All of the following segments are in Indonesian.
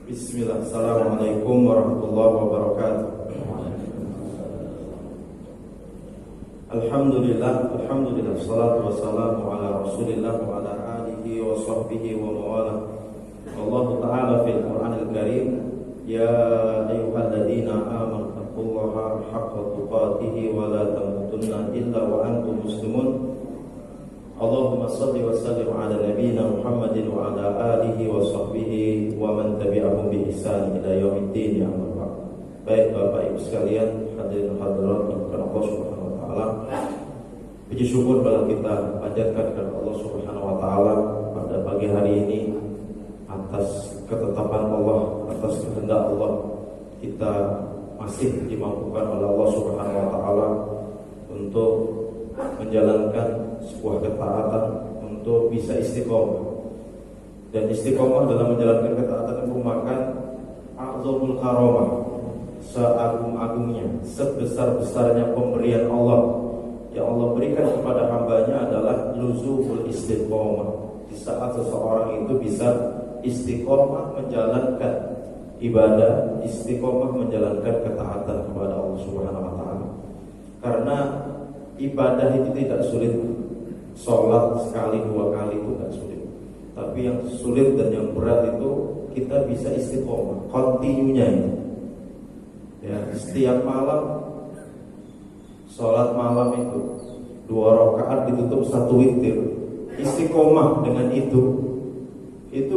Bismillah. Assalamualaikum warahmatullahi wabarakatuh. Alhamdulillah, salatu wassalamu ala Rasulillah wa ala alihi wa sahbihi wa mawala. Allah Ta'ala fil Qur'anil Karim, ya ayyuhalladzina amanu taqullaha haqqa tuqatih wa la tamutunna illa wa antum muslimun. Allahumma salli wa sallim ala nabiyyina Muhammadin wa ala alihi wa sahbihi wa man tabi'ahum bi ihsan ila yaumiddin, ya Allah. Baik Bapak Ibu sekalian, hadirin hadirat yang Allah Subhanahu wa taala. Puji syukur pada kita panjatkan kepada Allah Subhanahu wa taala pada pagi hari ini atas ketetapan Allah, atas kehendak Allah, kita masih dimampukan oleh Allah Subhanahu wa taala untuk menjalankan sebuah ketaatan, untuk bisa istiqomah. Dan istiqomah dalam menjalankan ketaatan itu merupakan a'zamul karamah, seagung-agungnya, sebesar-besarnya pemberian Allah yang Allah berikan kepada hambanya adalah luzumul istiqomah. Di saat seseorang itu bisa istiqomah menjalankan ibadah, istiqomah menjalankan ketaatan kepada Allah Subhanahu wa taala. Karena ibadah itu tidak sulit. Sholat sekali dua kali itu tidak sulit. Tapi yang sulit dan yang berat itu kita bisa istiqomah, kontinunya itu. Ya, setiap malam sholat malam itu 2 rakaat ditutup 1 witir. Istiqomah dengan itu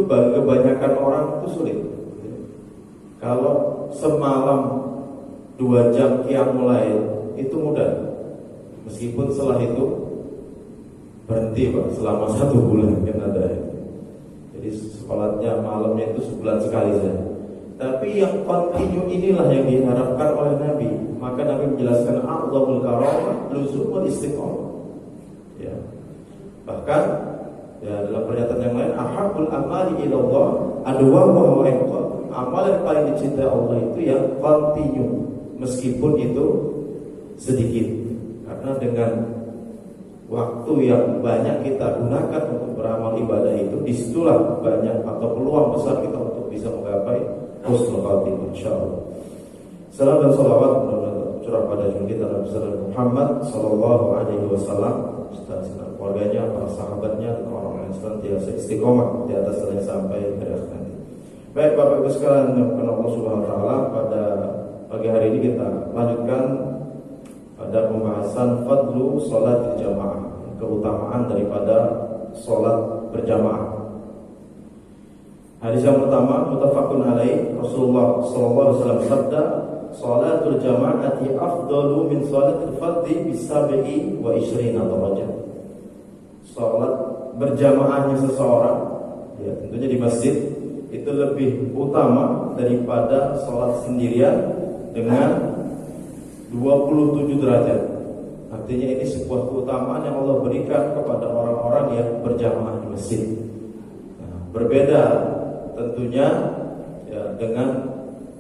bagi kebanyakan orang itu sulit. Kalau semalam 2 jam qiyamul lail itu mudah. Meskipun setelah itu berhenti Pak, selama 1 bulan kan ada ya. Jadi sholatnya malamnya itu sebulan sekali saja. Tapi yang kontinu inilah yang diharapkan oleh Nabi. Maka Nabi menjelaskan a'zamul karamah luzumul istiqomah. Ya. Bahkan ya, dalam pernyataan yang lain, ahabbul amali ilallah adwamuha wa inqad. Amal yang paling dicintai Allah itu yang kontinu, meskipun itu sedikit. Karena dengan waktu yang banyak kita gunakan untuk beramal ibadah itu, disitulah banyak atau peluang besar kita untuk bisa menggapai husnul khatimah, insyaallah. Salam dan salawat curah pada junjungan kita Nabi Muhammad sallallahu alaihi wasallam, serta keluarganya, para sahabatnya, dan orang-orang yang senantiasa istiqomah di atas jalan sampai akhir nanti. Baik Bapak Ibu sekalian yang dimuliakan Allah Subhanahu wa taala, pada pagi hari ini kita lanjutkan pada pembahasan fadlu sholat jamaah, keutamaan daripada sholat berjamaah. Hadis yang pertama, muttafaqun alaih, Rasulullah sallallahu alaihi wasallam sabda, sholatul jamaati afdalu min sholatil fardhi bi 27 darajah. Sholat berjamaahnya seseorang, ya tentunya di masjid, itu lebih utama daripada sholat sendirian dengan 27 derajat. Artinya ini sebuah keutamaan yang Allah berikan kepada orang-orang yang berjamaah di masjid. Nah, berbeda tentunya ya, dengan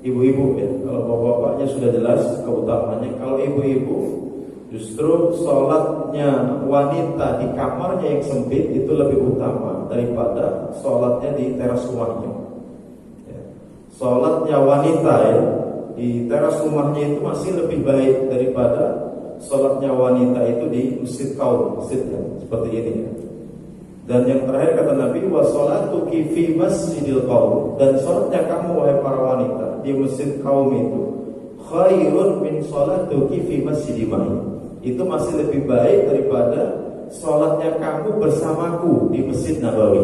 ibu-ibu ya. Kalau bapak-bapaknya sudah jelas keutamaannya. Kalau ibu-ibu, justru sholatnya wanita di kamarnya yang sempit itu lebih utama daripada sholatnya di teras rumahnya ya. Sholatnya wanita ya di teras rumahnya itu masih lebih baik daripada sholatnya wanita itu di masjid kaum, masjid ya, seperti ini ya. Dan yang terakhir kata Nabi, wa sholatuki fi masjidil qaum, dan sholatnya kamu wahai para wanita di masjid kaum itu khairun min sholatuki fi masjidi ma'i, itu masih lebih baik daripada sholatnya kamu bersamaku di Masjid Nabawi.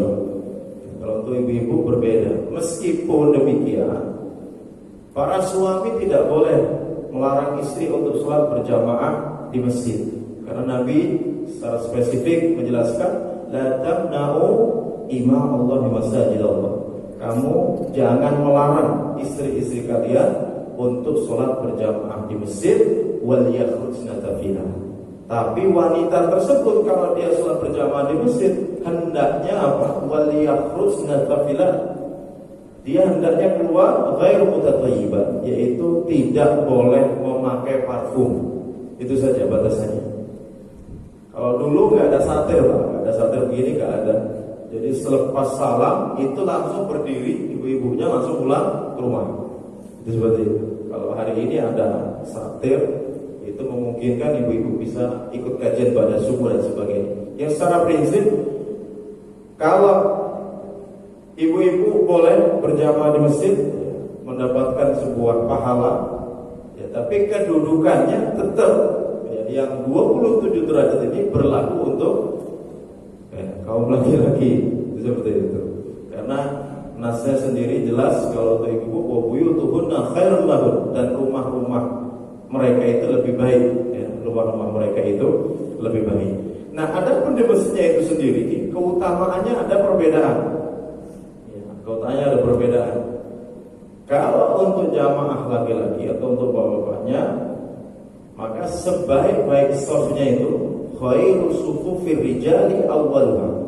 Kalau untuk ibu-ibu berbeda. Meskipun demikian, para suami tidak boleh melarang istri untuk sholat berjamaah di masjid. Karena Nabi secara spesifik menjelaskan, la tamna'u ima Allah di masjid Allah. Kamu jangan melarang istri-istri kalian untuk sholat berjamaah di masjid, wal yakhrujna tafila. Tapi wanita tersebut kalau dia sholat berjamaah di masjid, hendaknya apa? Wal yakhrujna tafila. Dia hendaknya keluar ghairu mutatayyiban, yaitu tidak boleh memakai parfum. Itu saja batasannya. Kalau dulu nggak ada satir Pak, nggak ada satir begini, nggak ada. Jadi selepas salam itu langsung berdiri, ibu-ibunya langsung pulang ke rumah. Itu seperti itu. Kalau hari ini ada satir, itu memungkinkan ibu-ibu bisa ikut kajian pada subuh dan sebagainya. Yang secara prinsip, kalau ibu-ibu boleh berjamaah di masjid, mendapatkan sebuah pahala, ya, tapi kedudukannya tetap ya, yang 27 derajat ini berlaku untuk kaum laki-laki, seperti itu. Karena nasnya sendiri jelas kalau untuk ibu wa buyutuhunna khairun lahun, dan rumah-rumah mereka itu lebih baik, ya, rumah-rumah mereka itu lebih baik. Nah, adapun di masjidnya itu sendiri keutamaannya ada perbedaan. Ya, keutamaannya ada perbedaan. Kalau untuk jamaah laki-laki atau untuk bapak-bapaknya, maka sebaik-baik safnya itu khairu sufufir rijali awwaluha.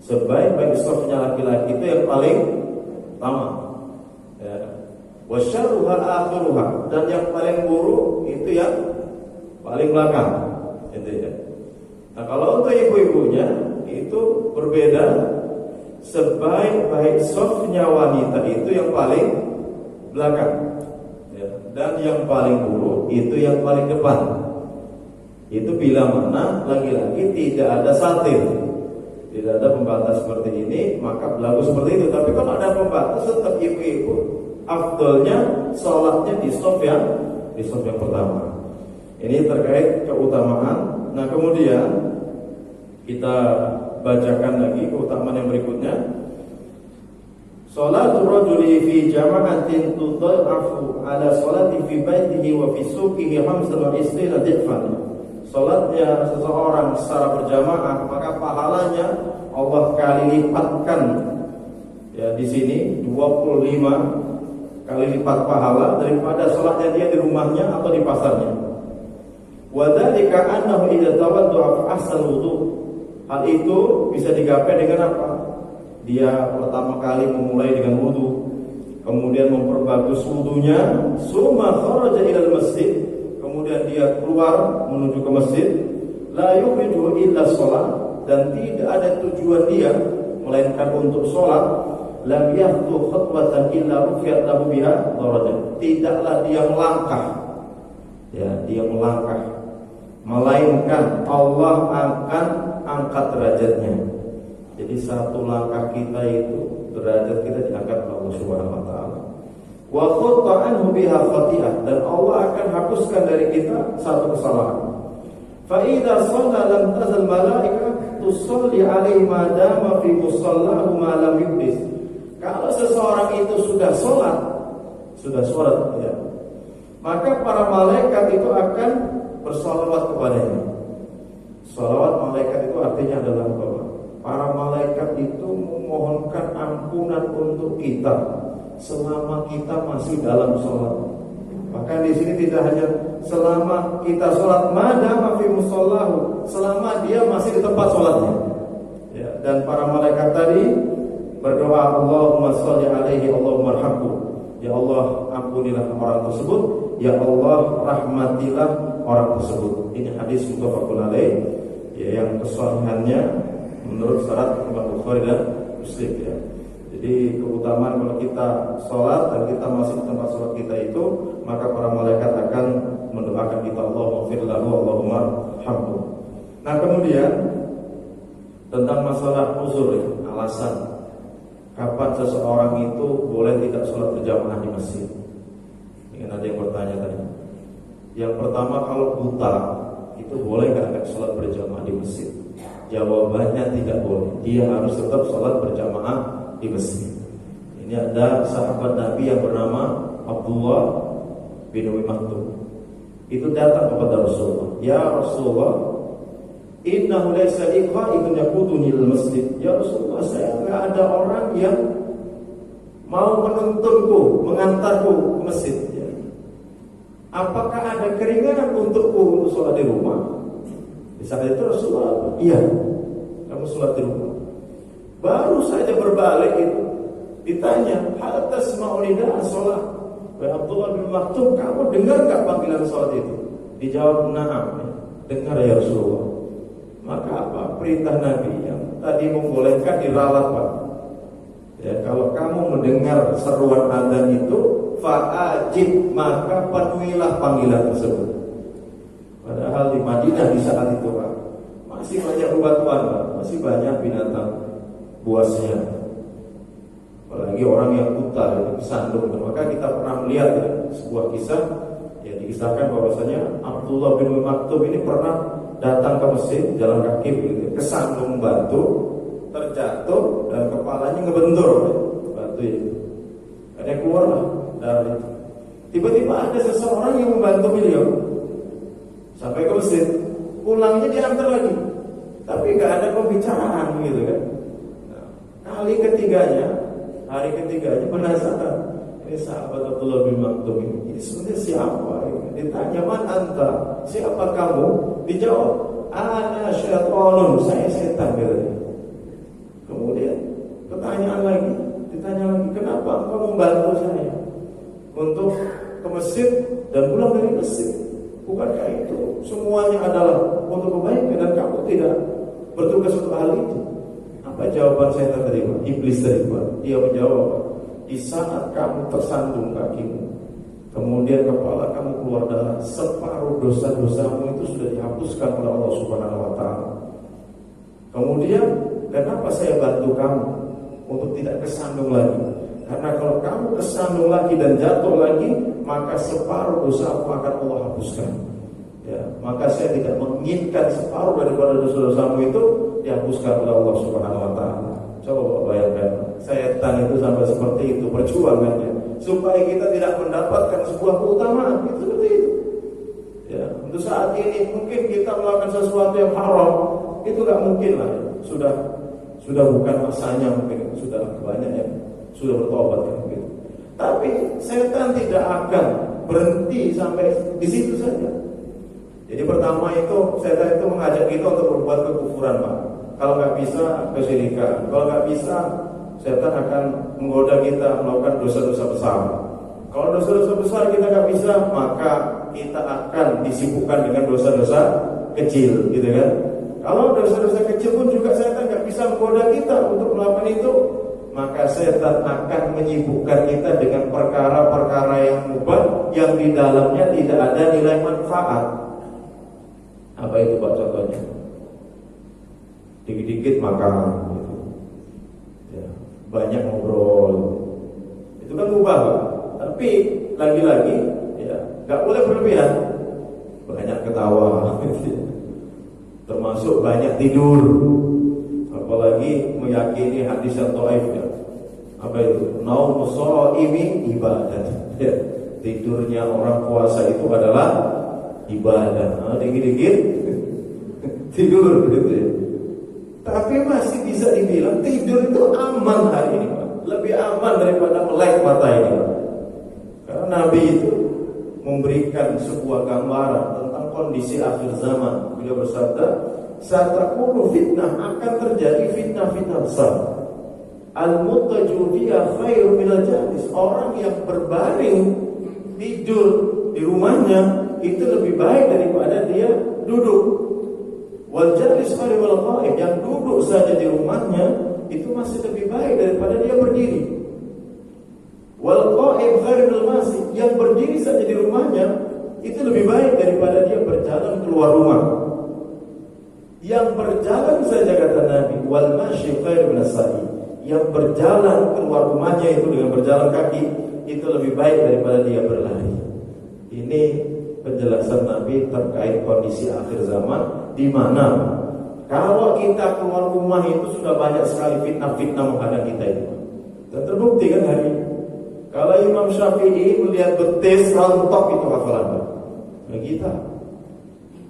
Sebaik-baik safnya laki-laki itu yang paling pertama. Ya. Wa syarruha akhiruha, dan yang paling buruk itu yang paling belakang. Gitu ya. Nah, kalau untuk ibu-ibunya itu berbeda. Sebaik-baik safnya wanita itu yang paling belakang, ya. Dan yang paling buruk itu yang paling depan. Itu bila mana lagi-lagi tidak ada satir, tidak ada pembatas seperti ini, maka berlaku seperti itu. Tapi kalau ada pembatas, tetap ibu-ibu afdolnya sholatnya di shaf yang pertama. Ini terkait keutamaan. Nah, kemudian kita bacakan lagi keutamaan yang berikutnya. Sholatul rajuli fi jama'atin tudha'afu ala sholati fi baitihi wa fi suqihi hamsan wa isrina dhifan. Salatnya seseorang secara berjamaah, maka pahalanya Allah kali lipatkan. Ya, di sini 25 kali lipat pahala daripada salatnya dia di rumahnya atau di pasarnya. Wa dzalika annahu idza tawadda'a fa ahsana wudu'. Hal itu bisa digapai dengan apa? Dia pertama kali memulai dengan wudu, kemudian memperbagus wudunya, summa kharaja ilal masjid, kemudian dia keluar menuju ke masjid, la yuridu illa shalah, dan tidak ada tujuan dia melainkan untuk sholat, lam yahtu khatwatan illa rufiyat lahu biha darajat. Tidaklah dia melangkah, ya, dia melangkah, melainkan Allah akan angkat derajatnya. Jadi satu langkah kita itu derajat kita diangkat oleh Allah Subhanahu wa taala. Wa khata'anhu biha khati'ah, dan Allah akan hapuskan dari kita satu kesalahan. Fa idza shalla lam tazal malaikah tusalli alaihi ma dama fi musallahu ma lam yubis. Kalau seseorang itu sudah sholat ya, maka para malaikat itu akan bersalawat kepadanya. Salawat malaikat itu artinya adalah bahwa para malaikat itu memohonkan ampunan untuk kita selama kita masih dalam sholat. Bahkan di sini tidak hanya selama kita sholat, madama fi musallahu, selama dia masih di tempat sholatnya. Ya, dan para malaikat tadi berdoa, Allahumma sholli alaihi, Allahumma arhamhu. Ya Allah, ampunilah orang tersebut. Ya Allah, rahmatilah orang tersebut. Ini hadis muttafaqun alaih, ya, yang kesahihannya menurut syarat Imam Bukhari dan Muslim, ya. Jadi keutamaan kalau kita sholat dan kita masih di tempat sholat kita itu, maka para malaikat akan mendoakan kita, Allahumma fir lahu, Allahumma hamdu. Nah, kemudian tentang masalah uzur, ya, alasan kapan seseorang itu boleh tidak sholat berjamaah di masjid. Ini ada yang bertanya tadi. Yang pertama, kalau buta itu boleh nggak sholat berjamaah di masjid? Jawabannya tidak boleh. Dia harus tetap sholat berjamaah di masjid. Ini ada sahabat Nabi yang bernama Abdullah bin Umi Maktum. Itu datang kepada Rasulullah. Ya Rasulullah, innahu laysa li qa'idun yaquduni lil masjid. Ya Rasulullah, saya enggak ada orang yang mau menuntunku, mengantarku ke masjid. Ya. Apakah ada keringanan untukku untuk sholat di rumah? Di saat itu Rasulullah, iya, kamu sholat di rumah. Baru saja berbalik itu ditanya, hal tasma'u nida'a sholat? Wahai Abdullah bin Maktum, kamu dengar enggak panggilan sholat itu? Dijawab, na'am, dengar ya Rasulullah. Maka apa perintah Nabi yang tadi membolehkan diralat Pak. Ya, kalau kamu mendengar seruan adzan itu, fa'ajib, maka penuhilah panggilan tersebut. Padahal di Madinah di saat itu Pak, masih banyak bebatuan Pak, masih banyak binatang buasnya. Apalagi orang yang buta itu kesandung. Maka kita pernah melihat ya, sebuah kisah, ya dikisahkan bahwasanya Abdullah bin Maktum ini pernah datang ke masjid jalan kaki begitu, kesandung batu, terjatuh dan kepalanya ngebentur batu itu. Ada keluarlah dari itu. Tiba-tiba ada seseorang yang membantu beliau sampai ke masjid, pulangnya diantar lagi, tapi nggak ada pembicaraan gitu kan. Nah, hari ketiganya penasaran, ini sahabat Abdullah bin Maktum ini sebenarnya siapa? Ditanya, man anta, siapa kamu? Dijawab, ana syaitanun, saya setan katanya. Kemudian ditanya lagi, kenapa engkau membantu saya untuk ke masjid dan pulang dari masjid? Bukankah itu semuanya adalah untuk kebaikan dan kamu tidak bertugas untuk hal itu? Apa jawaban saya tadi? Iblis tadi Pak. Dia menjawab, di saat kamu tersandung kakimu, kemudian kepala kamu keluar darah, separuh dosa-dosamu itu sudah dihapuskan oleh Allah Subhanahu wa taala. Kemudian kenapa saya bantu kamu untuk tidak kesandung lagi? Karena kalau kamu kesandung lagi dan jatuh lagi, maka separuh dosamu akan Allah hapuskan. Ya, maka saya tidak menginginkan separuh daripada dosa-dosamu itu dihapuskan oleh Allah Subhanahu wa taala. Coba bayangkan, setan itu sampai seperti itu perjuangannya supaya kita tidak mendapatkan sebuah keutamaan. Itu seperti itu. Ya, untuk saat ini mungkin kita melakukan sesuatu yang haram, itu gak mungkin lah. Ya. Sudah bukan masanya mungkin, sudah banyak yang sudah bertobat kan begitu. Tapi setan tidak akan berhenti sampai di situ saja. Jadi pertama itu setan itu mengajak kita untuk berbuat kekufuran Pak. Kalau nggak bisa kesyirikan, kalau nggak bisa setan akan menggoda kita melakukan dosa-dosa besar. Kalau dosa-dosa besar kita nggak bisa, maka kita akan disibukkan dengan dosa-dosa kecil, gitu kan? Kalau dosa-dosa kecil pun juga setan nggak bisa menggoda kita untuk melakukan itu, maka setan akan menyibukkan kita dengan perkara-perkara yang mubah yang di dalamnya tidak ada nilai manfaat. Apa itu Pak contohnya? Dikit-dikit makan gitu. Ya, banyak ngobrol. Itu kan mubah Pak. Tapi lagi-lagi ya nggak boleh berlebihan. Banyak ketawa gitu. Termasuk banyak tidur. Apalagi meyakini hadis yang dhaif ya. Apa itu? Naumu shaimi ibadah. Ya, tidurnya orang puasa itu adalah ibadah. Dikit-dikit tidur gitu ya. Tapi masih bisa dibilang tidur itu aman hari ini Pak. Lebih aman daripada melek mata ini Pak. Karena Nabi itu memberikan sebuah gambaran tentang kondisi akhir zaman. Beliau bersabda, satakunu fitnah, akan terjadi fitnah-fitnah besar. Al-muttaju fiha khairu minal jalis. Orang yang berbaring tidur di rumahnya itu lebih baik daripada dia duduk. Wal jalis khairu minal qa'im, yang duduk saja di rumahnya itu masih lebih baik daripada dia berdiri. Wal qa'im khairu minal masih, yang berdiri saja di rumahnya itu lebih baik daripada dia berjalan keluar rumah. Yang berjalan saja kata Nabi, wal masyi khairu minas sa'i, yang berjalan keluar rumahnya itu dengan berjalan kaki itu lebih baik daripada dia berlari. Ini penjelasan Nabi terkait kondisi akhir zaman, di mana kalau kita keluar rumah itu sudah banyak sekali fitnah-fitnah menghadang kita itu. Dan terbukti kan hari ini. Kalau Imam Syafi'i melihat betis rontok itu hafalan. Nah kita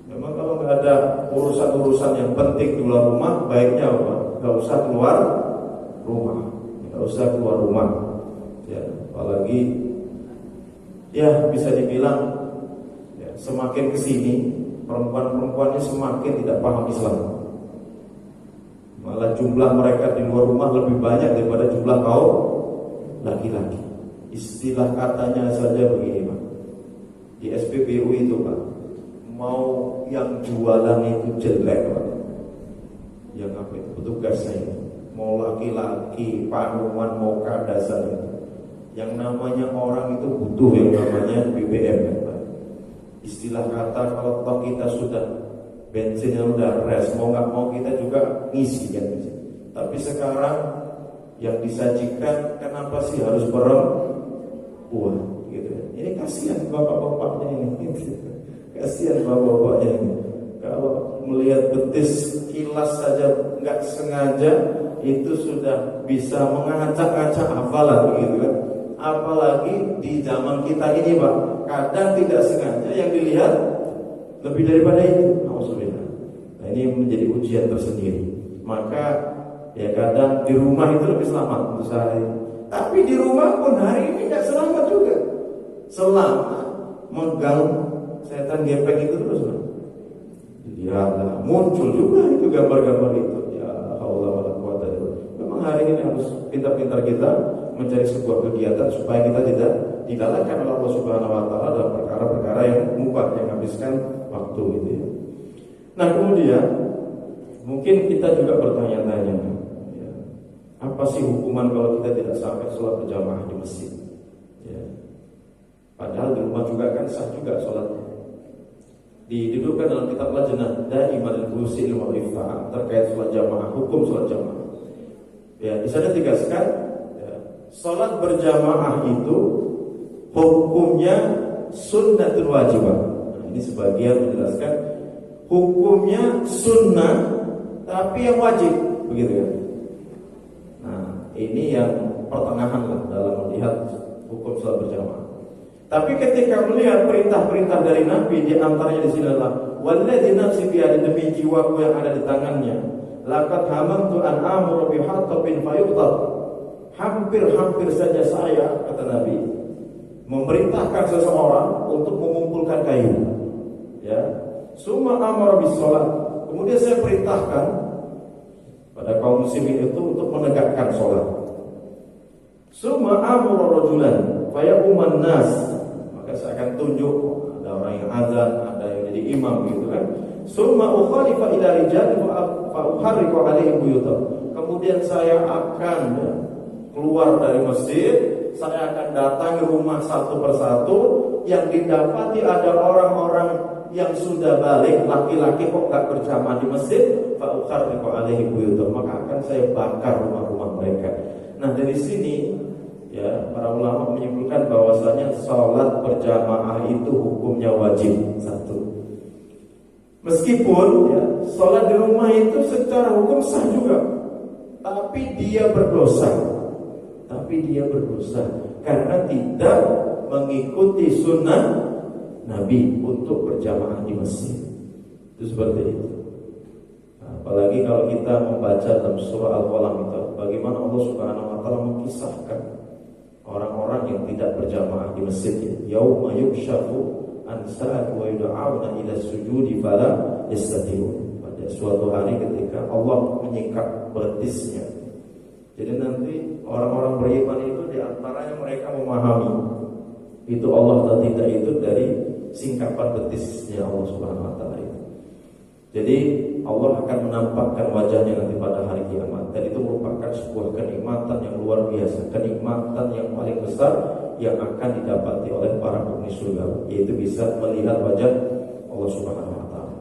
memang kalau nggak ada urusan-urusan yang penting di luar rumah, baiknya apa? Nggak usah keluar rumah, ya, apalagi ya bisa dibilang ya, semakin kesini perempuan-perempuannya semakin tidak paham Islam. Malah jumlah mereka di luar rumah lebih banyak daripada jumlah kaum laki-laki. Istilah katanya saja begini Pak, di SPBU itu Pak, mau yang jualan itu jelek Pak, yang apa itu petugasnya itu, mau laki-laki, panuan, mau kadasan itu. Yang namanya orang itu butuh yang namanya BBM ya, Pak. Istilah kata kalau toh kita sudah bensinnya udah res, mau nggak mau kita juga ngisi kan. Tapi sekarang yang disajikan kenapa sih harus perempuan gitu ya. Ini kasihan bapak-bapaknya ini gitu. Kasihan bapak-bapaknya ini. Kalau melihat betis kilas saja nggak sengaja itu sudah bisa mengacak-acak hafalan begitu kan. Apalagi di zaman kita ini Pak, kadang tidak sengaja yang dilihat lebih daripada itu. Alhamdulillah. Nah, ini menjadi ujian tersendiri. Maka ya kadang di rumah itu lebih selamat untuk sehari. Tapi di rumah pun hari ini tidak selamat juga. Selama megang setan gepeng itu terus Pak. Lihatlah, muncul juga itu gambar-gambar itu. Ya Allah wala quwata illa billah. Memang hari ini harus pintar-pintar kita mencari sebuah kegiatan supaya kita tidak digalakkan oleh Allah Subhanahu wa taala dalam perkara-perkara yang mubah, yang habiskan waktu gitu ya. Nah, kemudian mungkin kita juga bertanya-tanya, ya, apa sih hukuman kalau kita tidak sampai sholat berjamaah di masjid? Ya. Padahal di rumah juga kan sah juga sholatnya. Didudukkan dalam kitab Lajnah Daimah al-Busi ilmu ifta terkait sholat jamaah, hukum sholat jamaah. Ya, di sana ditegaskan ya, sholat berjamaah itu hukumnya sunnatul wajibah. Nah, ini sebagian menjelaskan hukumnya sunnah tapi yang wajib, begitu ya. Nah, ini yang pertengahan lah dalam melihat hukum sholat berjamaah. Tapi ketika melihat perintah-perintah dari Nabi, di antaranya di sini adalah walladzi nafsi biyadihi, demi jiwaku yang ada di tangannya, laqad hamantu an amuru bi hatabin fayuqtab. Hampir-hampir saja saya, kata Nabi, memerintahkan seseorang untuk mengumpulkan kayu. Ya. Summa amara bis shalat. Kemudian saya perintahkan pada kaum muslimin itu untuk menegakkan salat. Summa amara rajulan fayaquman nas. Maka saya akan tunjuk ada orang yang azan, ada yang jadi imam gitu kan. Summa ukhalifa ila rijal fa uharriqu alaihim buyutahum. Kemudian saya akan keluar dari masjid, saya akan datangi rumah satu persatu, yang didapati ada orang-orang yang sudah balik, laki-laki kok gak berjamaah di masjid, fa uharriqu alaihim buyutahum, maka akan saya bakar rumah-rumah mereka. Nah, dari sini ya, para ulama menyimpulkan bahwasanya sholat berjamaah itu hukumnya wajib. Satu, meskipun ya, sholat di rumah itu secara hukum sah juga, tapi dia berdosa karena tidak mengikuti sunnah Nabi untuk berjamaah di masjid. Itu seperti itu. Apalagi kalau kita membaca dalam surah Al-Qalam itu, bagaimana Allah Subhanahu wa taala mengisahkan orang-orang yang tidak berjamaah di masjid. Yauma yukshafu an sa'at wa yud'auna ila sujudi fala yastati'un. Pada suatu hari ketika Allah menyingkap betisnya. Jadi nanti orang-orang beriman itu di antaranya mereka memahami itu Allah atau tidak itu dari singkapan betisnya Allah Subhanahu wa taala itu. Jadi Allah akan menampakkan wajahnya nanti pada hari kiamat, dan itu merupakan sebuah kenikmatan yang luar biasa, kenikmatan yang paling besar yang akan didapati oleh para penghuni surga, yaitu bisa melihat wajah Allah Subhanahu wa taala.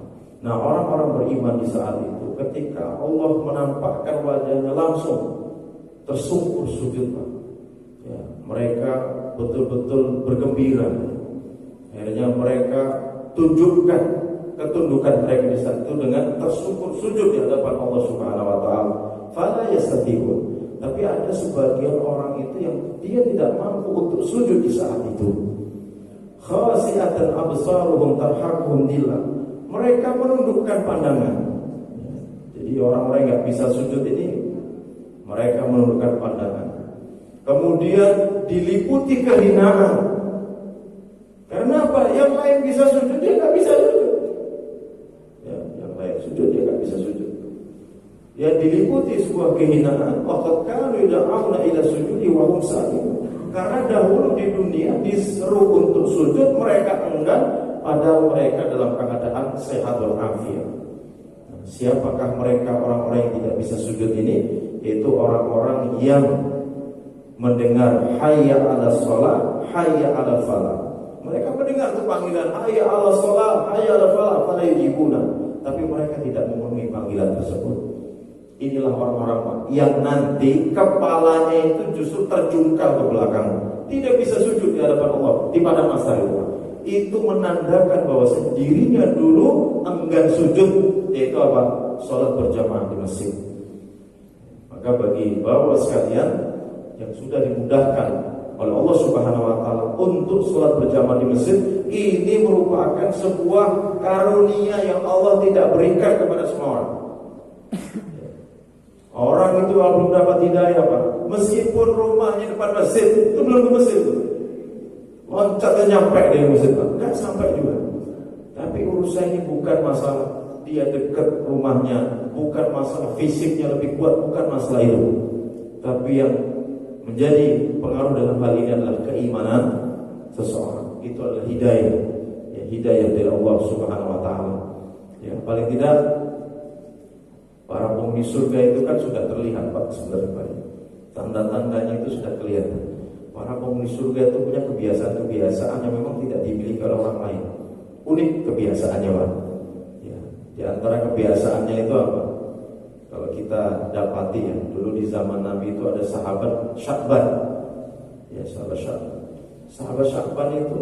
Nah, orang-orang beriman di saat itu ketika Allah menampakkan wajahnya langsung tersungkur sujud, ya, mereka betul-betul bergembira. Akhirnya mereka tunjukkan ketundukan mereka di saat itu dengan tersungkur sujud di hadapan Allah Subhanahu wa taala. Fala yastati'un. Tapi ada sebagian orang itu yang dia tidak mampu untuk sujud di saat itu. Khasi'atan absaruhum tarhaquhum dhillah. Mereka menundukkan pandangan. Jadi orang-orang yang enggak bisa sujud ini, mereka menundukkan pandangan. Kemudian diliputi kehinaan. Karena apa? Yang lain bisa sujud, dia enggak bisa sujud. Ya, yang lain sujud, dia enggak bisa sujud. Ya, diliputi sebuah kehinaan. Waqad kanu yud'auna ila sujudi wa hum salimun. Karena dahulu di dunia diseru untuk sujud, mereka enggan, padahal mereka dalam keadaan sehat walafiat. siapakah mereka orang-orang yang tidak bisa sujud ini? Yaitu orang-orang yang mendengar hayya 'alas shalah, hayya 'alal falah. Mereka mendengar itu panggilan hayya 'alas shalah, hayya 'alal falah, fala yujibuna, tapi mereka tidak memenuhi panggilan tersebut. Inilah orang-orang yang nanti kepalanya itu justru terjungkal ke belakang, tidak bisa sujud di hadapan Allah di padang mahsyar. Itu menandakan bahwa dirinya dulu enggan sujud, yaitu apa? Salat berjamaah di masjid. Maka bagi bapak sekalian yang sudah dimudahkan oleh Allah Subhanahu wa taala untuk salat berjamaah di masjid, ini merupakan sebuah karunia yang Allah tidak berikan kepada semua orang. Orang itu belum dapat hidayah, Pak. Meskipun rumahnya depan masjid, itu belum ke masjid itu. Loncatnya nyampe di masjid, Pak. Enggak sampai juga. Tapi urusannya bukan masalah dia dekat rumahnya, bukan masalah fisiknya lebih kuat, bukan masalah itu. Tapi yang menjadi pengaruh dalam hal ini adalah keimanan seseorang. Itu adalah hidayah. Ya, hidayah dari Allah Subhanahu wa taala. Ya, paling tidak para penghuni surga itu kan sudah terlihat, Pak, sebenarnya. Tanda-tandanya itu sudah kelihatan. Para penghuni surga itu punya kebiasaan-kebiasaan yang memang tidak dimiliki oleh orang lain. Unik kebiasaannya, Pak. Ya, di antara kebiasaannya itu apa? Kalau kita dapati ya, dulu di zaman Nabi itu ada sahabat Sya'ban. Ya, sahabat Sya'ban. Sahabat Sya'ban itu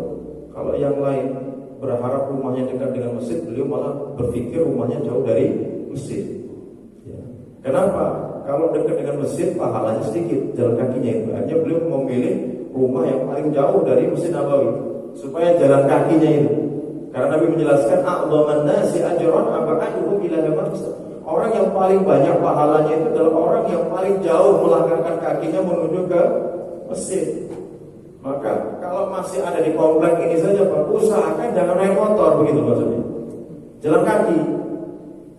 kalau yang lain berharap rumahnya dekat dengan masjid, beliau malah berpikir rumahnya jauh dari masjid. Ya. Kenapa? Kalau dekat dengan masjid pahalanya sedikit, jalan kakinya itu. Hanya beliau memilih rumah yang paling jauh dari Masjid Nabawi supaya jalan kakinya itu. Karena Nabi menjelaskan a'dhaman nasi ajran ab'aduhum ila al-masjid. Orang yang paling banyak pahalanya itu adalah orang yang paling jauh melangkahkan kakinya menuju ke masjid. Maka kalau masih ada di komplek ini saja, Pak, usahakan jangan naik motor, begitu maksudnya. Jalan kaki.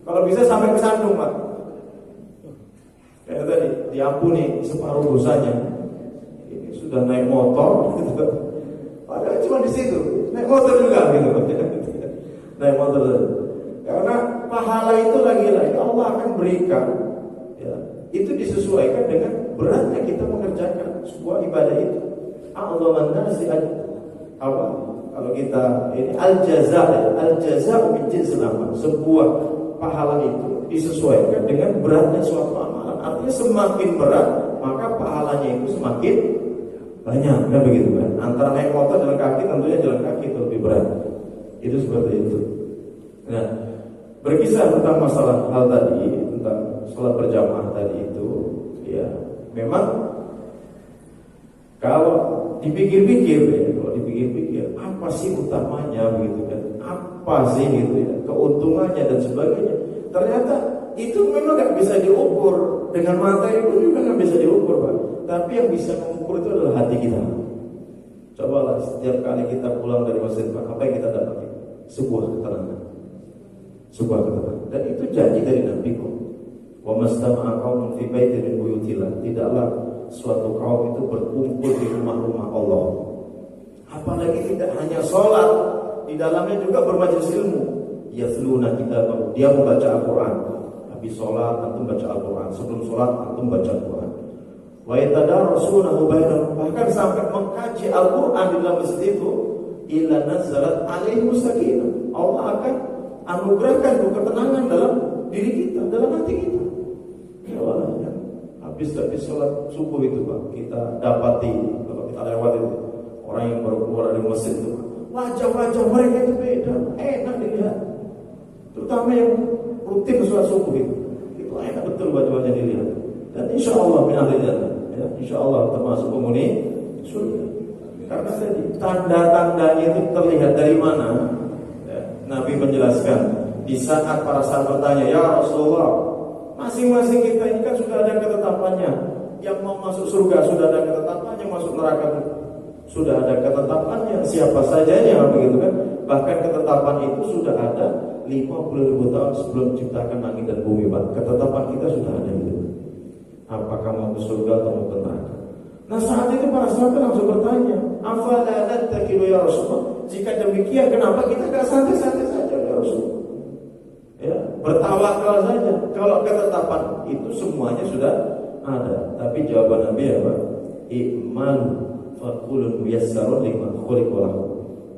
Kalau bisa sampai ke Sandung, Pak. Kayak tadi, diampuni separuh dosanya. Ini sudah naik motor, gitu. Padahal cuma di situ, naik motor juga, gitu. Naik motor. Karena pahala itu lagi-lagi Allah akan berikan. Ya, itu disesuaikan dengan beratnya kita mengerjakan sebuah ibadah itu. A'dhaman nasi apa? Kalau kita ini al-jaza min jinsil amal. Sebuah pahala itu disesuaikan dengan beratnya suatu amalan. Artinya semakin berat, maka pahalanya itu semakin banyak, kan begitu kan? Antara naik motor jalan kaki, tentunya jalan kaki itu lebih berat. Itu seperti itu. Nah, berkisah tentang masalah hal tadi, tentang sholat berjamaah tadi itu, ya memang kalau dipikir-pikir, apa sih utamanya begitu kan? Apa sih gitu ya? Keuntungannya dan sebagainya. Ternyata itu memang nggak bisa diukur. Dengan mata itu juga nggak bisa diukur, Pak. Tapi yang bisa mengukur itu adalah hati kita. Cobalah setiap kali kita pulang dari masjid, Pak, apa yang kita dapati? Sebuah ketenangan. Dan itu janji dari Nabi kok. Wa mastama'a qaumun fi baitin min buyutillah. Tidaklah suatu kaum itu berkumpul di rumah-rumah Allah. Apalagi tidak hanya sholat, di dalamnya juga bermajelis ilmu. Yatluna kitabah, dia membaca Al-Quran. Habis sholat antum baca Al-Quran, sebelum sholat antum baca Al-Quran. Wa yatadarasunahu bainahum, bahkan sampai mengkaji Al-Quran di dalam masjid itu, illa nazalat alaihim sakinah. Allah akan anugerahkan ketenangan dalam diri kita, dalam hati kita. Ya Allah, ya. Habis sholat subuh itu, Pak, kita dapati kalau kita lewat itu orang yang baru keluar dari masjid itu, wajah-wajah mereka itu beda, enak dilihat. Terutama yang rutin sholat subuh itu enak betul wajah-wajah dilihat. Dan insya Allah min ahli jannah, ya, insya Allah termasuk penghuni surga. Karena tadi tanda-tandanya itu terlihat dari mana? Ya, Nabi menjelaskan di saat para sahabat bertanya, ya Rasulullah, masing-masing kita ini kan sudah ada ketetapannya. Yang mau masuk surga sudah ada ketetapannya, masuk neraka sudah ada ketetapannya. Siapa sajanya, begitu kan? Bahkan ketetapan itu sudah ada 50.000 tahun sebelum diciptakan langit dan bumi, Pak. Ketetapan kita sudah ada itu. Apakah mau ke surga atau mau ke neraka? Nah, saat itu para sahabat langsung bertanya, afala nattakilu ya Rasulullah? Jika demikian, kenapa kita enggak santai-santai saja ya Rasulullah? Ya, bertawakal saja. Kalau ketetapan itu semuanya sudah ada. Tapi jawaban Nabi apa? I'malu fakulun muyassarun lima khuliqa lahu.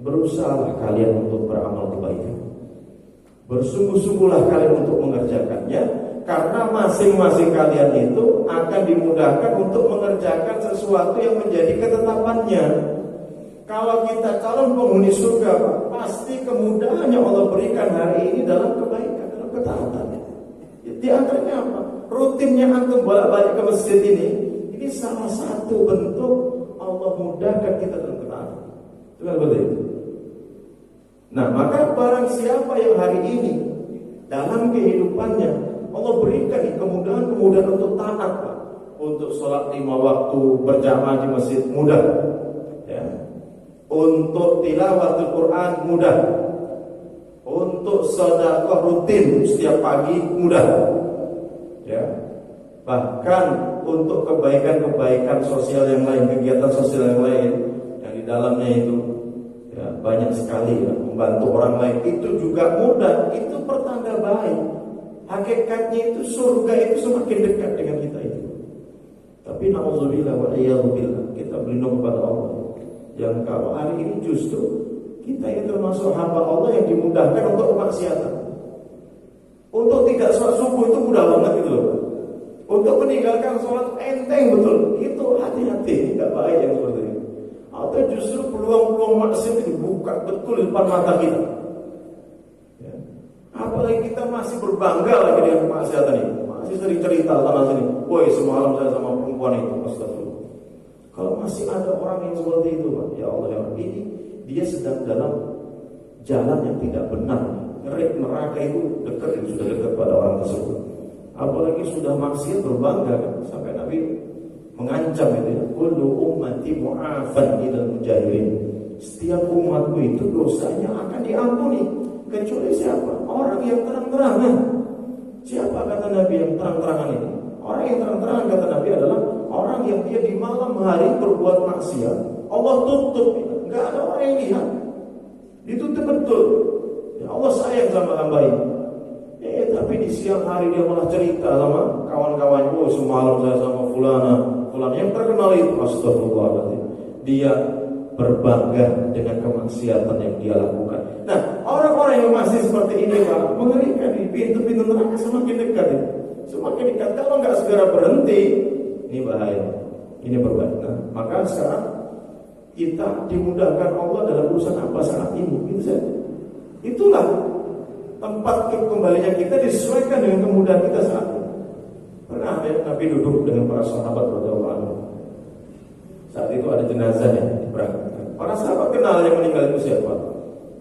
Berusahalah kalian untuk beramal kebaikan. Bersungguh-sungguhlah kalian untuk mengerjakannya, karena masing-masing kalian itu akan dimudahkan untuk mengerjakan sesuatu yang menjadi ketetapannya. Kalau kita calon penghuni surga, Pak, pasti kemudahan yang Allah berikan hari ini dalam kebaikan, dalam ketaatan. Di antaranya apa? Rutinnya antum bolak-balik ke masjid ini salah satu bentuk Allah mudahkan kita dalam ketaatan. Itu kan betul itu. Nah, maka barang siapa yang hari ini dalam kehidupannya Allah berikan kemudahan-kemudahan untuk taat, Pak. Untuk sholat 5 waktu berjamaah di masjid mudah, ya. Untuk tilawatul Quran mudah. Untuk sedekah rutin setiap pagi mudah, ya. Bahkan untuk kebaikan-kebaikan sosial yang lain, kegiatan sosial yang lain yang di dalamnya itu ya, banyak sekali ya, membantu orang lain itu juga mudah. Itu pertanda baik. Hakikatnya itu surga itu semakin dekat dengan kita itu. Tapi na'udzubillah wa iyadzubillah, kita berlindung kepada Allah. Yang kalau hari ini justru kita itu termasuk hamba Allah yang dimudahkan untuk kemaksiatan. Untuk tidak sholat subuh itu mudah banget gitu loh. Untuk meninggalkan sholat enteng betul. Itu hati-hati, tidak baik yang seperti itu. Atau justru peluang-peluang maksiat dibuka betul di depan mata kita. Ya. Apalagi kita masih berbangga lagi dengan kemaksiatan ini. Masih sering cerita sana sini. Woi, semalam saya sama perempuan itu, astagfirullah. Kalau masih ada orang yang seperti itu, Pak, ya Allah ya Rabbi, ini dia sedang dalam jalan yang tidak benar. Neraka itu dekat, sudah dekat pada orang tersebut. Apalagi sudah maksiat berbangga kan? Sampai Nabi mengancam itu ya, kullu ummati mu'afan ilal mujahirin. Setiap umatku itu dosanya akan diampuni kecuali siapa? Orang yang terang-terangan. Siapa kata Nabi yang terang-terangan ini? Orang yang terang-terangan kata Nabi adalah orang yang dia di malam hari berbuat maksiat, Allah tutup, enggak ada orang yang lihat. Ditutup betul. Ya Allah sayang sama hamba ini. Tapi di siang hari dia malah cerita sama kawan-kawannya, oh semalam saya sama fulana yang terkenal itu, astagfirullahaladzim. Dia berbangga dengan kemaksiatan yang dia lakukan. Nah, orang-orang yang masih seperti ini, Pak, mengerikan. Di pintu-pintu neraka semakin dekat ini. Semakin dekat. Kalau nggak segera berhenti, ini bahaya. Ini berbahaya. Nah, maka sekarang kita dimudahkan Allah dalam urusan apa saat ini, gitu saja. Itulah tempat kembalinya kita disesuaikan dengan kemudahan kita saat ini. Pernah ada Nabi duduk dengan para sahabat radhiyallahu anhu. Saat itu ada jenazah yang diberangkatkan. Para sahabat kenal yang meninggal itu siapa?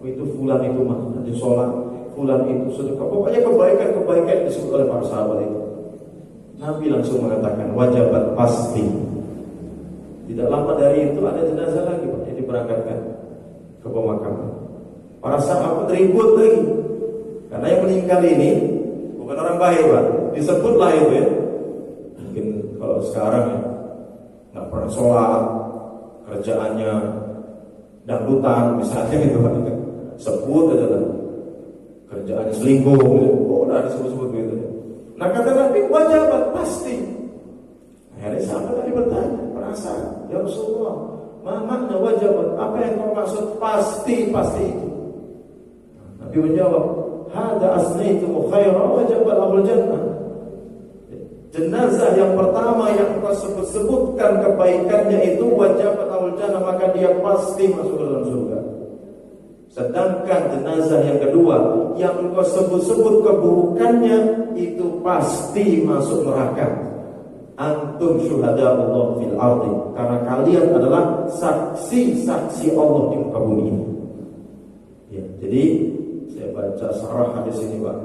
Oh, itu fulan itu mah, ada sholat, fulan itu sedekah. Pokoknya kebaikan disebut oleh para sahabat itu. Nabi langsung mengatakan wajibat pasti. Tidak lama dari itu ada jenazah lagi, Pak, yang diberangkatkan ke pemakaman. Para sahabat ribut lagi. Karena yang meninggal ini bukan orang baik, Pak. Disebutlah itu ya. Mungkin kalau sekarang ya, nggak pernah sholat, kerjaannya dangdutan misalnya gitu, Pak. Sebut aja lah. Kerjaannya selingkuh, oh udah disebut-sebut gitu. Nah kata Nabi wajibat pasti. Akhirnya sahabat tadi bertanya, penasaran, ya Rasulullah, makna wajibat? Apa yang kau maksud pasti itu? Nabi menjawab, hada asnaitu khairan wajibat abul jannah. Jenazah yang pertama yang kau sebutkan kebaikannya itu wajibat abul jannah, maka dia pasti masuk ke dalam surga. Sedangkan jenazah yang kedua yang engkau sebut-sebut keburukannya itu pasti masuk neraka. Antum syuhada Allah fil ardi, karena kalian adalah saksi-saksi Allah di muka bumi ini. Ya, jadi saya baca sarah hadis ini, Pak.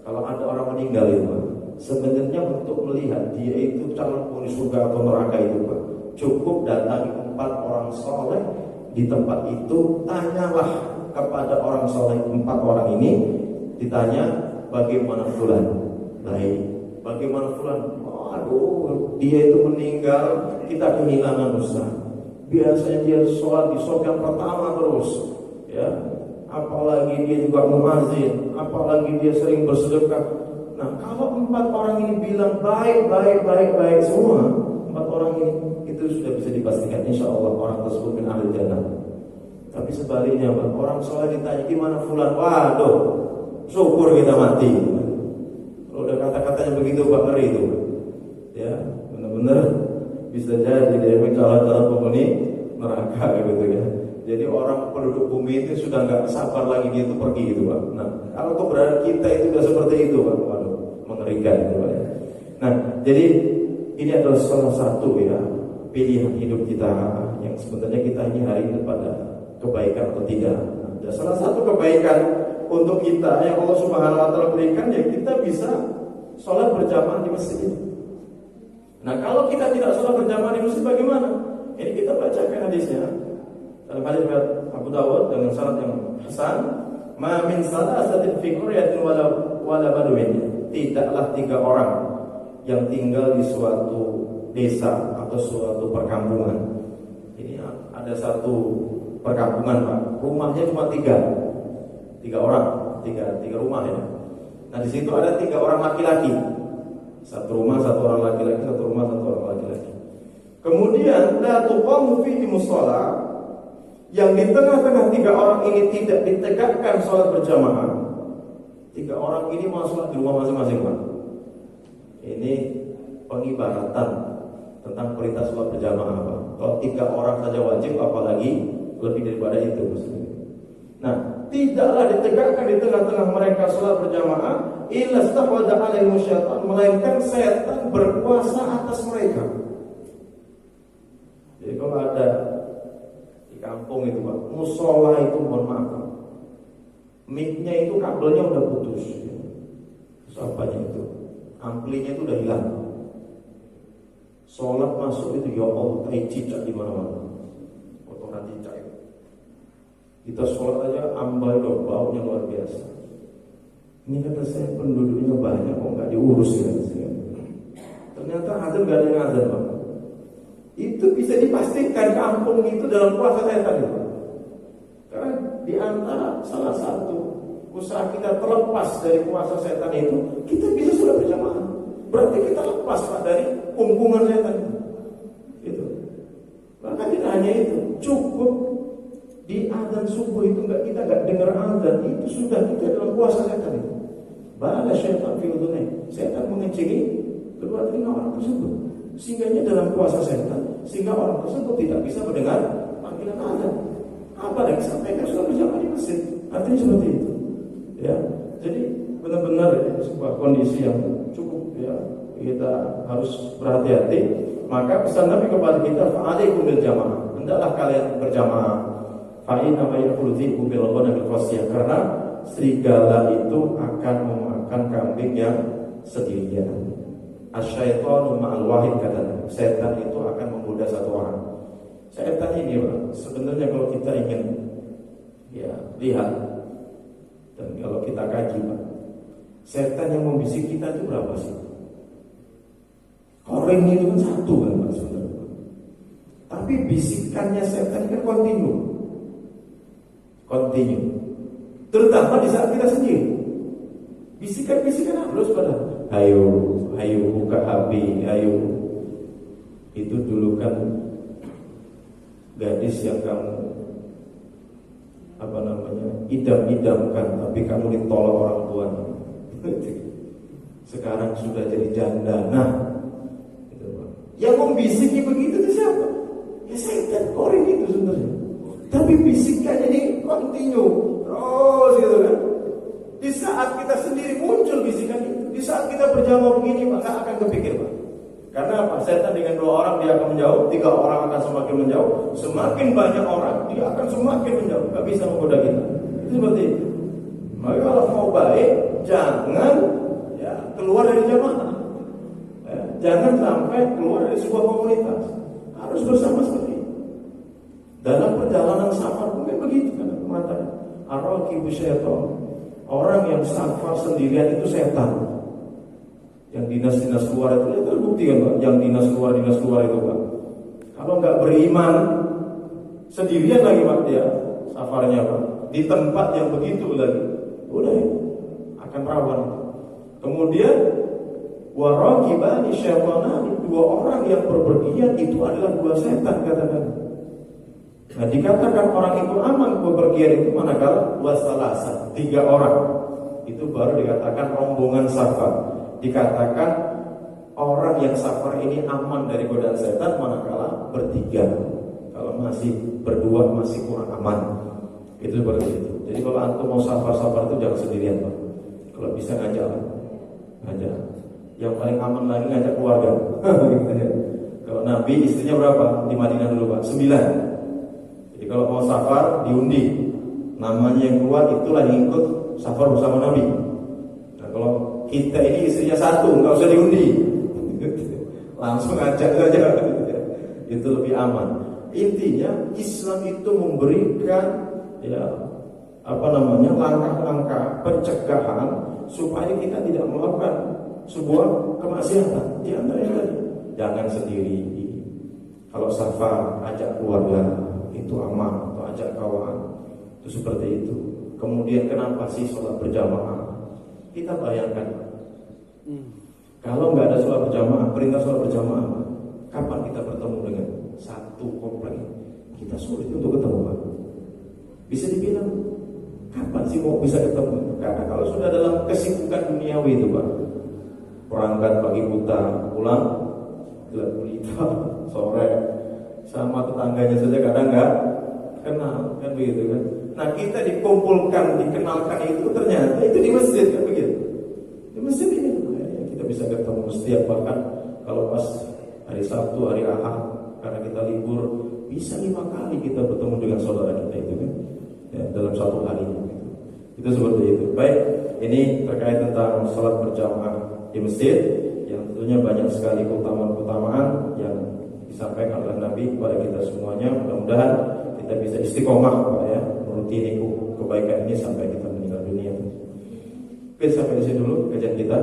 Kalau ada orang meninggal itu, Pak, sebenarnya untuk melihat dia itu calon penghuni surga atau neraka itu, Pak, cukup datangi 4 orang soleh di tempat itu, tanyalah kepada orang soleh 4 orang ini, ditanya bagaimana fulan, baik, bagaimana fulan, aduh dia itu meninggal, kita kehilangan Ustaz. Biasanya dia sholat di sholat yang pertama terus, ya, apalagi dia juga muazin, apalagi dia sering bersedekah. Nah, kalau 4 orang ini bilang baik semua, 4 orang ini itu sudah bisa dipastikan insya Allah orang tersebut min ahli jannah. Tapi sebaliknya, orang soleh ditanya gimana fulan, waduh, syukur kita mati. Kalau udah kata-katanya begitu, Pak, ngeri itu. Ya, benar-benar bisa jadi dia calon-calon penghuni neraka gitu ya. Jadi orang penduduk bumi itu sudah nggak sabar lagi dia itu pergi gitu, Pak. Nah, kalau keberadaan kita itu sudah seperti itu, Pak, waduh, mengerikan gitu, Pak. Nah, jadi ini adalah salah satu ya pilihan hidup kita yang sebenarnya kita ini hari ini pada kebaikan atau tidak. Ada salah satu kebaikan untuk kita yang Allah Subhanahu wa taala berikan, ya kita bisa sholat berjamaah di masjid. Nah, kalau kita tidak sholat berjamaah di masjid bagaimana? Ini kita bacakan hadisnya. Dalam hadis Abu Dawud dengan sanad yang hasan, "Ma min salasatin fi qaryatin wala badwin." Tidaklah 3 orang yang tinggal di suatu desa atau suatu perkampungan. Ini ada satu perkampungan, Pak. Rumahnya cuma 3 orang, 3 rumah ya. Nah, di situ ada 3 orang laki-laki. Satu rumah 1 orang laki-laki, satu rumah 1 orang laki-laki. Kemudian la tuqamu fihi musalla, yang di tengah-tengah 3 orang ini tidak ditegakkan sholat berjamaah. 3 orang ini mau sholat di rumah masing-masing, Pak. Ini pengibaratan tentang perintah sholat berjamaah, Pak. Kalau 3 orang saja wajib, apalagi lebih daripada itu. Nah, tidaklah ditegakkan di tengah-tengah mereka sholat berjamaah illa stahwadha alaihim syaitan, melainkan setan berkuasa atas mereka. Jadi kalau ada di kampung itu, Pak, musola itu mohon maaf, mic-nya itu kabelnya udah putus, terus apanya itu, amplinya itu udah hilang. Sholat masuk itu ya Allah, tai cicak di mana-mana, kotoran cicak itu. Kita sholat aja ambil dong, baunya luar biasa. Ini kata saya penduduknya banyak kok nggak diurus ya. Ternyata azan nggak ada yang azan, Pak. Itu bisa dipastikan kampung itu dalam kuasa setan itu. Karena di antara salah satu usaha kita terlepas dari kuasa setan itu, kita bisa sudah berjamaah. Berarti kita lepas, Pak, dari kungkungan setan itu. Maka tidak hanya itu, cukup di azan subuh itu kita nggak dengar azan, itu sudah kita dalam kuasa setan itu. Bala syaitan fi udhunai, setan mengencingi kedua telinga orang tersebut, sehingga dalam kuasa setan, sehingga orang tersebut tidak bisa mendengar panggilan azan. Apalagi sampai sudah berjamaah di masjid. Artinya seperti itu. Ya, jadi benar-benar sebuah kondisi yang cukup ya kita harus berhati-hati. Maka pesan Nabi kepada kita, fa'alaikum bil jamaah, hendaklah kalian berjamaah. Fa'inna ma yaqulu dhi'bu bil ghanam bil qasiyah, karena serigala itu akan memakan kambing yang sendirian. Asyaitonu ma'al wahid, kata setan itu akan menggoda satu orang. Setan ini, Pak, sebenarnya kalau kita ingin ya lihat dan kalau kita kaji, Pak, setan yang membisik kita itu berapa sih? Koreng itu kan satu kan, Pak, sebenarnya. Tapi bisikannya setan kan kontinu. Terutama di saat kita sendiri. Bisikan-bisikan halus pada, ayo buka HP, ayo. Itu dulu kan gadis yang kamu idam-idamkan, tapi kamu ditolak orang tuanya. Sekarang sudah jadi janda. Nah, gitu, Pak. Yang membisiki begitu itu siapa? Ya setan, koreng itu sebenarnya. Tapi bisikannya ini kontinu terus gitu kan. Di saat kita sendiri muncul bisikan itu, di saat kita berjamaah begini, maka akan kepikir, Pak. Karena apa? Setan dengan 2 orang dia akan menjauh, 3 orang akan semakin menjauh, semakin banyak orang dia akan semakin menjauh, gak bisa menggoda kita. Itu seperti itu. Maka kalau mau baik, jangan ya keluar dari jamaah. Ya, jangan sampai keluar dari sebuah komunitas. Harus bersama seperti itu. Dalam perjalanan safar mungkin begitu kan mengatakan, ar-raqibu syaitan. Orang yang safar sendirian itu setan. Yang dinas-dinas keluar itu terbukti kan, Pak? Yang dinas keluar itu, Pak. Kalau nggak beriman sendirian lagi, Pak, dia safarnya, Pak. di tempat yang begitu lagi, udah ya, akan rawan. Kemudian waraqibani syaitana, dua orang yang berpergian itu adalah dua setan katakan. Nah, dikatakan orang itu aman bepergian itu manakala wasalasa, 3 orang. Itu baru dikatakan rombongan safar. Dikatakan orang yang safar ini aman dari godaan setan manakala bertiga. Kalau masih berdua masih kurang aman. Itu seperti itu. Jadi kalau antum mau safar-safar itu jangan sendirian, Pak. Kalau bisa ngajak. Yang paling aman lagi ngajak keluarga. Kalau Nabi istrinya berapa? Di Madinah dulu, Pak, 9. Jadi kalau mau safar diundi, namanya yang keluar itulah yang ikut safar bersama Nabi. Nah, kalau kita ini istrinya 1, nggak usah diundi, langsung ajak saja. Itu lebih aman. Intinya Islam itu memberikan langkah-langkah pencegahan supaya kita tidak melakukan sebuah kemaksiatan. Di antaranya tadi, jangan sendiri. Kalau safar ajak keluarga, itu aman, atau ajak kawan, itu seperti itu. Kemudian kenapa sih sholat berjamaah? Kita bayangkan, kalau nggak ada sholat berjamaah, perintah sholat berjamaah, kapan kita bertemu dengan satu komplek? Kita sulit untuk ketemu, Pak. Bisa dibilang, kapan sih mau bisa ketemu? Karena kalau sudah dalam kesibukan duniawi itu, Pak, berangkat pagi buta, pulang gelap gulita, sore sama tetangganya saja kadang nggak kenal, kan begitu kan? Nah, kita dikumpulkan, dikenalkan itu ternyata itu di masjid, kan begitu? Di masjid ini kita bisa ketemu setiap, bahkan kalau pas hari Sabtu, hari Ahad, karena kita libur, bisa 5 kali kita bertemu dengan saudara kita itu kan, ya, dalam satu hari gitu. Itu seperti itu. Baik, ini terkait tentang sholat berjamaah di masjid, yang tentunya banyak sekali keutamaan-keutamaan yang disampaikan oleh Nabi kepada kita semuanya. Mudah-mudahan kita bisa istiqomah, Pak, ya, merutini kebaikan ini sampai kita meninggal dunia. Oke, sampai di sini dulu kajian kita.